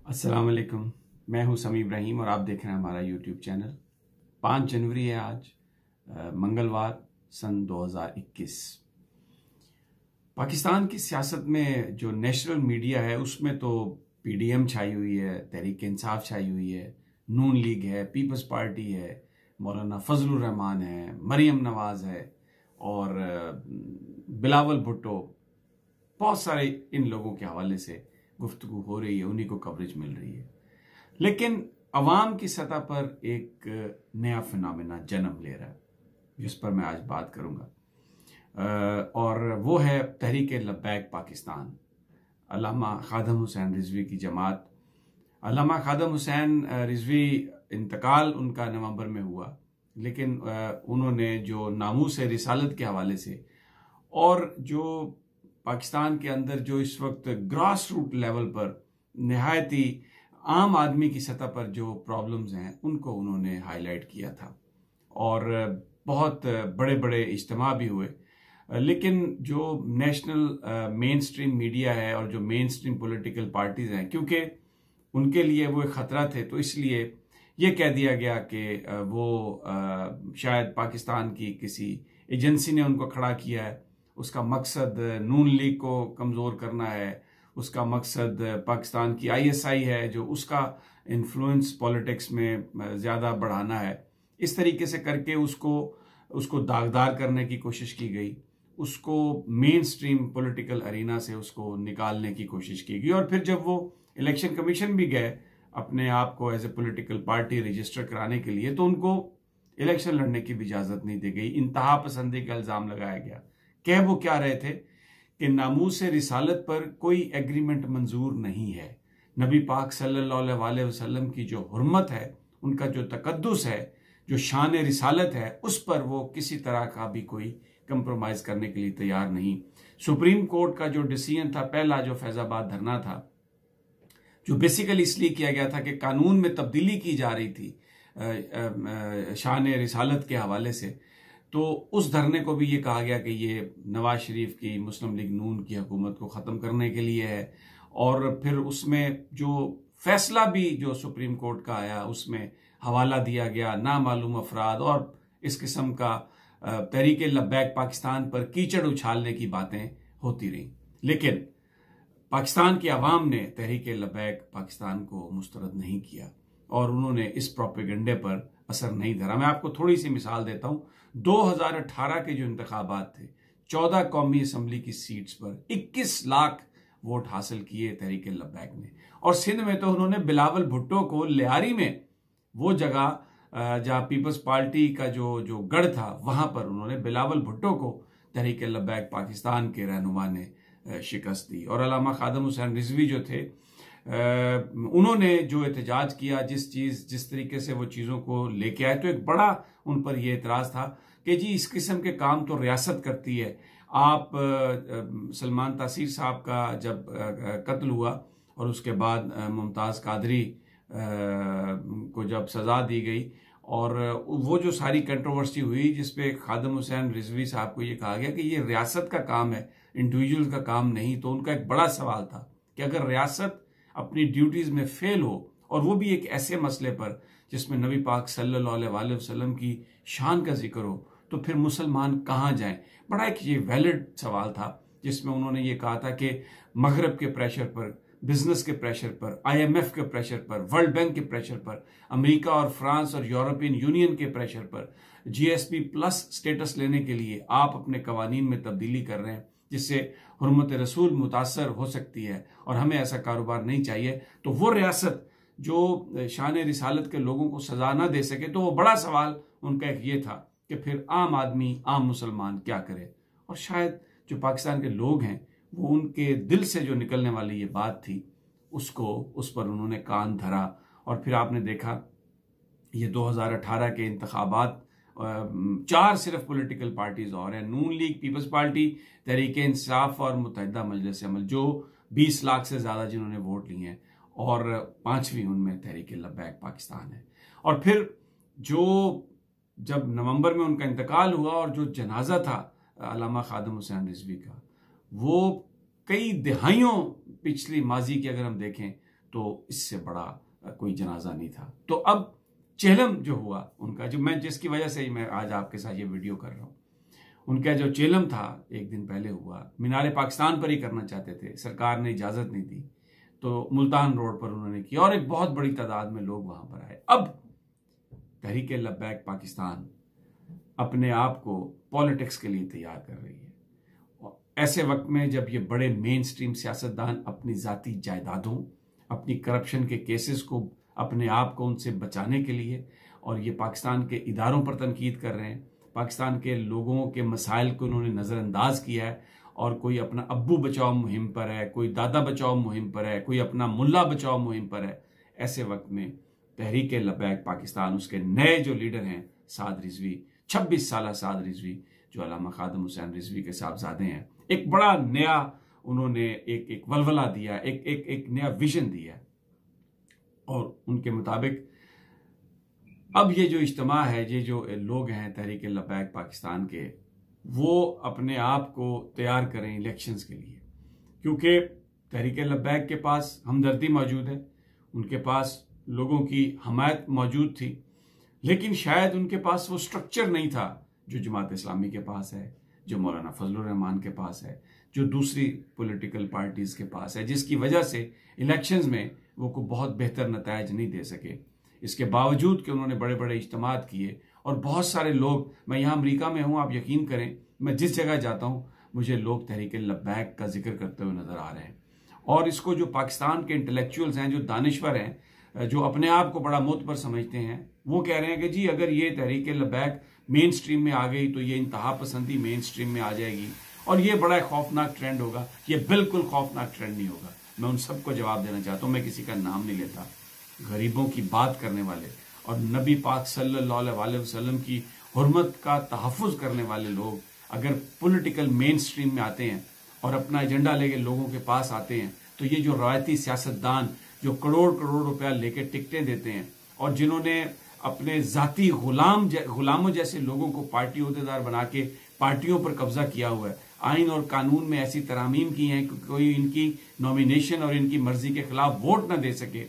अस्सलाम वालेकुम। मैं हूं समी इब्राहिम और आप देख रहे हैं हमारा यूट्यूब चैनल। 5 जनवरी है आज, मंगलवार सन 2021। पाकिस्तान की सियासत में जो नेशनल मीडिया है उसमें तो पीडीएम छाई हुई है, तहरीक इंसाफ छाई हुई है, नून लीग है, पीपल्स पार्टी है, मौलाना फजलुर रहमान है, मरियम नवाज है और बिलावल भुट्टो। बहुत सारे इन लोगों के हवाले से गुफ्तगू हो रही है, उन्हीं को कवरेज मिल रही है। लेकिन अवाम की सतह पर एक नया फिनोमेना जन्म ले रहा है जिस पर मैं आज बात करूंगा, और वो है तहरीक लब्बैक पाकिस्तान। अल्लामा खादम हुसैन रिजवी की जमात। अल्लामा खादम हुसैन रिजवी इंतकाल उनका नवंबर में हुआ, लेकिन उन्होंने जो नामूस रिसालत के हवाले से और जो पाकिस्तान के अंदर जो इस वक्त ग्रास रूट लेवल पर निहायत ही आम आदमी की सतह पर जो प्रॉब्लम्स हैं उनको उन्होंने हाईलाइट किया था और बहुत बड़े बड़े इज्तिमा भी हुए। लेकिन जो नेशनल मेन स्ट्रीम मीडिया है और जो मेन स्ट्रीम पॉलिटिकल पार्टीज हैं, क्योंकि उनके लिए वो एक खतरा थे, तो इसलिए ये कह दिया गया कि वो शायद पाकिस्तान की किसी एजेंसी ने उनको खड़ा किया है। उसका मकसद नून लीग को कमज़ोर करना है, उसका मकसद पाकिस्तान की आईएसआई है जो उसका इन्फ्लुएंस पॉलिटिक्स में ज़्यादा बढ़ाना है। इस तरीके से करके उसको दागदार करने की कोशिश की गई, उसको मेन स्ट्रीम पॉलिटिकल अरीना से उसको निकालने की कोशिश की गई। और फिर जब वो इलेक्शन कमीशन भी गए अपने आप को as a political party register कराने के लिए, तो उनको इलेक्शन लड़ने की भी इजाज़त नहीं दी गई। इंतहा पसंदी का इल्ज़ाम लगाया गया। कह वो क्या रहे थे कि नामूस रिसालत पर कोई एग्रीमेंट मंजूर नहीं है। नबी पाक सल्लल्लाहु अलैहि वसल्लम की जो हुर्मत है, उनका जो तकद्दुस है, जो शान रिसालत है, उस पर वो किसी तरह का भी कोई कंप्रोमाइज करने के लिए तैयार नहीं। सुप्रीम कोर्ट का जो डिसीजन था, पहला जो फैजाबाद धरना था, जो बेसिकली इसलिए किया गया था कि कानून में तब्दीली की जा रही थी शान रिसालत के हवाले से, तो उस धरने को भी ये कहा गया कि ये नवाज शरीफ की मुस्लिम लीग नून की हुकूमत को ख़त्म करने के लिए है। और फिर उसमें जो फैसला भी जो सुप्रीम कोर्ट का आया उसमें हवाला दिया गया नामालूम अफराद और इस किस्म का तहरीक लब्बैक पाकिस्तान पर कीचड़ उछालने की बातें होती रहीं। लेकिन पाकिस्तान की आवाम ने तहरीक लब्बैक पाकिस्तान को मुस्तरद नहीं किया और उन्होंने इस प्रोपेगेंडे पर असर नहीं धरा। मैं आपको थोड़ी सी मिसाल देता हूं। 2018 के जो इंतखाबात थे, 14 कौमी असम्बली की सीट्स पर 21 लाख वोट हासिल किए तहरीक लब्बैक ने। और सिंध में तो उन्होंने बिलावल भुट्टो को लियारी में, वो जगह जहां पीपल्स पार्टी का जो गढ़ था, वहां पर उन्होंने बिलावल भुट्टो को तहरीक लब्बैक पाकिस्तान के रहनुमा ने शिकस्त दी। और अल्लामा खादम हुसैन रिजवी जो थे, उन्होंने जो एहतजाज किया, जिस तरीके से वो चीज़ों को लेके आए, तो एक बड़ा उन पर यह एतराज़ था कि जी इस किस्म के काम तो रियासत करती है। आप सलमान तासीर साहब का जब कत्ल हुआ और उसके बाद मुमताज़ कादरी को जब सज़ा दी गई और वो जो सारी कंट्रोवर्सी हुई जिसपे खादम हुसैन रिजवी साहब को ये कहा गया कि ये रियासत का काम है, इंडिविजुअल का काम नहीं, तो उनका एक बड़ा सवाल था कि अगर रियासत अपनी ड्यूटीज में फेल हो और वो भी एक ऐसे मसले पर जिसमें नबी पाक सल्लल्लाहु अलैहि वसल्लम की शान का जिक्र हो, तो फिर मुसलमान कहाँ जाएं। बड़ा एक ये वैलिड सवाल था जिसमें उन्होंने ये कहा था कि मगरब के प्रेशर पर, बिजनेस के प्रेशर पर, IMF के प्रेशर पर, वर्ल्ड बैंक के प्रेशर पर, अमेरिका और फ्रांस और यूरोपियन यूनियन के प्रेशर पर GSP प्लस स्टेटस लेने के लिए आप अपने कवानीन में तब्दीली कर रहे हैं जिससे हुर्मत रसूल मुतासर हो सकती है और हमें ऐसा कारोबार नहीं चाहिए। तो वो रियासत जो शान रिसालत के लोगों को सजा ना दे सके, तो वो बड़ा सवाल उनका एक ये था कि फिर आम आदमी, आम मुसलमान क्या करे। और शायद जो पाकिस्तान के लोग हैं वो उनके दिल से जो निकलने वाली ये बात थी उस पर उन्होंने कान धरा। और फिर आपने देखा ये 2018 के इंतखाबात, 4 सिर्फ पॉलिटिकल पार्टीज और हैं, नून league, peoples party, Tehreek Insaf और मुत्तहिदा मजलिस अमल, जो 20 लाख से ज्यादा जिन्होंने वोट लिए हैं, और 5वीं उनमें तहरीक लब्बैक पाकिस्तान है। और फिर जो जब नवंबर में उनका इंतकाल हुआ और जो जनाजा था अल्लामा खादम हुसैन रिजवी का, वो कई दिहाइयों पिछली माजी की अगर हम देखें तो इससे बड़ा कोई जनाजा नहीं था। तो अब चेहलम जो हुआ उनका, जो मैं जिसकी वजह से मैं आज आपके साथ ये वीडियो कर रहा हूँ, उनका जो चेहलम था एक दिन पहले हुआ, मीनार पाकिस्तान पर ही करना चाहते थे, सरकार ने इजाजत नहीं दी, तो मुल्तान रोड पर उन्होंने किया और एक बहुत बड़ी तादाद में लोग वहां पर आए। अब तहरीक लब्बैक पाकिस्तान अपने आप को पॉलिटिक्स के लिए तैयार कर रही है। और ऐसे वक्त में जब ये बड़े मेन स्ट्रीम सियासतदान अपनी जाती जायदादों, अपनी करप्शन के केसेस को, अपने आप को उनसे बचाने के लिए, और ये पाकिस्तान के इदारों पर तनकीद कर रहे हैं, पाकिस्तान के लोगों के मसाइल को उन्होंने नज़रअंदाज किया है, और कोई अपना अब्बू बचाओ मुहिम पर है, कोई दादा बचाओ मुहिम पर है, कोई अपना मुल्ला बचाओ मुहिम पर है। ऐसे वक्त में तहरीक लब्बैक पाकिस्तान, उसके नए जो लीडर हैं साद रिजवी, 26 साल साद रिजवी, जो अल्लामा खादिम हुसैन रिजवी के साहबजादे हैं, एक बड़ा नया उन्होंने एक वलवला दिया, एक नया विजन दिया। और उनके मुताबिक अब ये जो इज्तिमा है, ये जो लोग हैं तहरीक लब्बैक पाकिस्तान के, वो अपने आप को तैयार करें इलेक्शंस के लिए, क्योंकि तहरीक लब्बैक के पास हमदर्दी मौजूद है, उनके पास लोगों की हमायत मौजूद थी, लेकिन शायद उनके पास वो स्ट्रक्चर नहीं था जो जमात इस्लामी के पास है, जो मौलाना फजलुर रहमान के पास है, जो दूसरी पॉलिटिकल पार्टीज के पास है, जिसकी वजह से इलेक्शंस में वो को बहुत बेहतर नतायज नहीं दे सके। इसके बावजूद कि उन्होंने बड़े बड़े इज्तिमात किए और बहुत सारे लोग, मैं यहाँ अमेरिका में हूँ, आप यकीन करें, मैं जिस जगह जाता हूँ मुझे लोग तहरीक लब्बैक का जिक्र करते हुए नजर आ रहे हैं। और इसको जो पाकिस्तान के इंटेलेक्चुअल्स हैं, जो दानिश्वर हैं, जो अपने आप को बड़ा मोतबर समझते हैं, वो कह रहे हैं कि जी अगर ये तहरीक लब्बैक मेन स्ट्रीम में आ गई तो ये इंतहा पसंदी मेन स्ट्रीम में आ जाएगी और ये बड़ा खौफनाक ट्रेंड होगा। ये बिल्कुल खौफनाक ट्रेंड नहीं होगा। मैं उन सबको जवाब देना चाहता हूँ, मैं किसी का नाम नहीं लेता। गरीबों की बात करने वाले और नबी पाक सल्लल्लाहु अलैहि वसल्लम की हुर्मत का तहफ़्फ़ुज़ करने वाले लोग अगर पॉलिटिकल मेन स्ट्रीम में आते हैं और अपना एजेंडा लेके लोगों के पास आते हैं, तो ये जो रवायती सियासतदान जो करोड़ करोड़ रुपया लेके टिकटें देते हैं और जिन्होंने अपने जाती गुलामों जैसे लोगों को पार्टी अहदेदार बना के पार्टियों पर कब्जा किया हुआ है, आइन और कानून में ऐसी तरामीम की हैं कि कोई इनकी नॉमिनेशन और इनकी मर्जी के खिलाफ वोट न दे सके।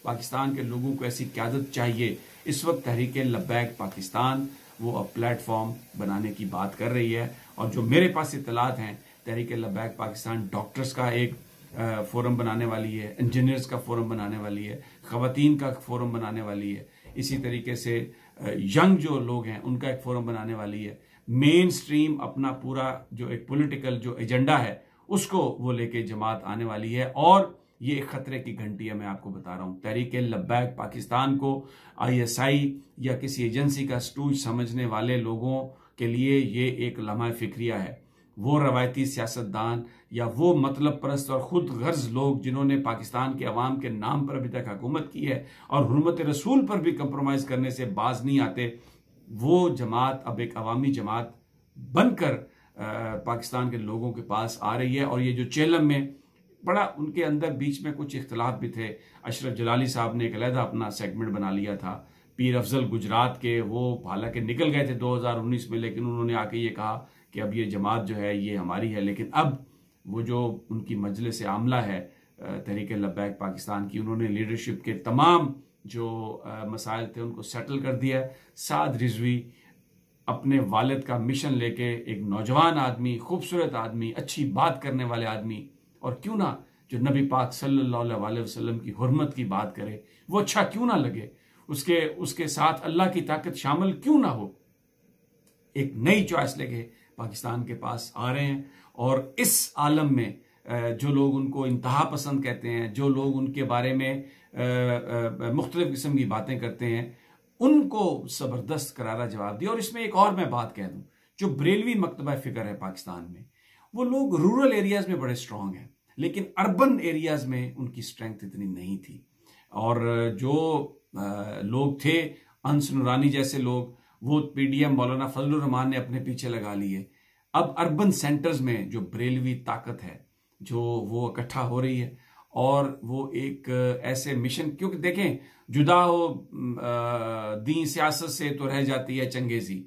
पाकिस्तान के लोगों को ऐसी क़यादत चाहिए। इस वक्त तहरीक लब्बैक पाकिस्तान वो अब प्लेटफॉर्म बनाने की बात कर रही है, और जो मेरे पास इत्तलात हैं, तहरीक लब्बैक पाकिस्तान डॉक्टर्स का एक फोरम बनाने वाली है, इंजीनियर्स का फोरम बनाने वाली है, खवातीन का फोरम बनाने वाली है, इसी तरीके से यंग जो लोग हैं उनका एक फोरम बनाने वाली है। मेन स्ट्रीम अपना पूरा जो एक पॉलिटिकल जो एजेंडा है उसको वो लेके जमात आने वाली है, और ये एक खतरे की घंटी है। मैं आपको बता रहा हूं, तहरीक लब्बैक पाकिस्तान को ISI या किसी एजेंसी का स्टूज समझने वाले लोगों के लिए ये एक लम्हा फिक्रिया है। वो रवायती सियासतदान या वो मतलब परस्त और खुद गर्ज लोग जिन्होंने पाकिस्तान के अवाम के नाम पर अभी तक हुकूमत की है और हुर्मत रसूल पर भी कंप्रोमाइज करने से बाज नहीं आते, वो जमात अब एक अवामी जमात बनकर पाकिस्तान के लोगों के पास आ रही है। और ये जो चेहलम में बड़ा उनके अंदर बीच में कुछ इख्तलाफ भी थे। अशरफ जलाली साहब ने एक अलहदा अपना सेगमेंट बना लिया था। पीर अफजल गुजरात के, वो हालांकि निकल गए थे 2019 में, लेकिन उन्होंने आके ये कहा कि अब ये जमात जो है ये हमारी है। लेकिन अब वो जो उनकी मजलिस आमला है तहरीक लब्बैक पाकिस्तान की, उन्होंने लीडरशिप के तमाम जो मसाइल थे उनको सेटल कर दिया। साद रिजवी अपने वालिद का मिशन लेके, एक नौजवान आदमी, खूबसूरत आदमी, अच्छी बात करने वाले आदमी, और क्यों ना जो नबी पाक सल्लल्लाहु अलैहि वसल्लम की हुर्मत की बात करे, वो अच्छा क्यों ना लगे, उसके साथ अल्लाह की ताकत शामिल क्यों ना हो, एक नई चॉइस लेके पाकिस्तान के पास आ रहे हैं। और इस आलम में जो लोग उनको इंतहा पसंद कहते हैं, जो लोग उनके बारे में मुख्तलिफ किस्म की बातें करते हैं, उनको जबरदस्त करारा जवाब दिया। और इसमें एक और मैं बात कह दूं, जो बरेलवी मकतबा फिक्र है पाकिस्तान में, वो लोग रूरल एरियाज में बड़े स्ट्रांग हैं, लेकिन अर्बन एरियाज में उनकी स्ट्रेंथ इतनी नहीं थी। और जो लोग थे, अंस नूरानी जैसे लोग, वो PDM मौलाना फजलुर रहमान ने अपने पीछे लगा लिए। अब अर्बन सेंटर्स में जो बरेलवी ताकत है जो वो इकट्ठा हो रही है, और वो एक ऐसे मिशन, क्योंकि देखें, जुदा हो दीन सियासत से तो रह जाती है चंगेजी।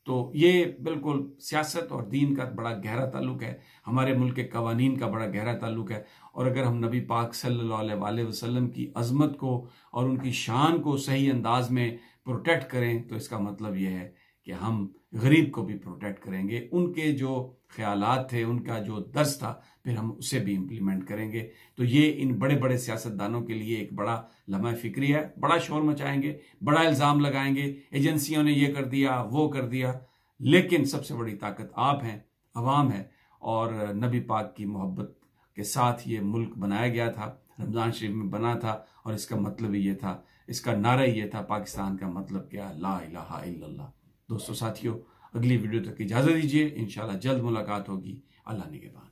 तो ये बिल्कुल सियासत और दीन का बड़ा गहरा ताल्लुक है, हमारे मुल्क के कवानीन का बड़ा गहरा ताल्लुक है। और अगर हम नबी पाक सल्लल्लाहु अलैहि वसल्लम की अजमत को और उनकी शान को सही अंदाज में प्रोटेक्ट करें तो इसका मतलब यह है कि हम गरीब को भी प्रोटेक्ट करेंगे। उनके जो ख्यालात थे, उनका जो दर्स था, फिर हम उसे भी इम्प्लीमेंट करेंगे। तो ये इन बड़े बड़े सियासतदानों के लिए एक बड़ा लम्हा फिक्री है। बड़ा शोर मचाएंगे, बड़ा इल्ज़ाम लगाएंगे, एजेंसियों ने ये कर दिया, वो कर दिया, लेकिन सबसे बड़ी ताकत आप हैं, अवाम है। और नबी पाक की मोहब्बत के साथ ये मुल्क बनाया गया था, रमज़ान शरीफ में बना था, और इसका मतलब ही ये था, इसका नारा ये था, पाकिस्तान का मतलब क्या, ला इलाहा इल्लल्लाह। दोस्तों साथियों, अगली वीडियो तक इजाज़त दीजिए, इंशाल्लाह जल्द मुलाकात होगी। अल्लाह निगहबान।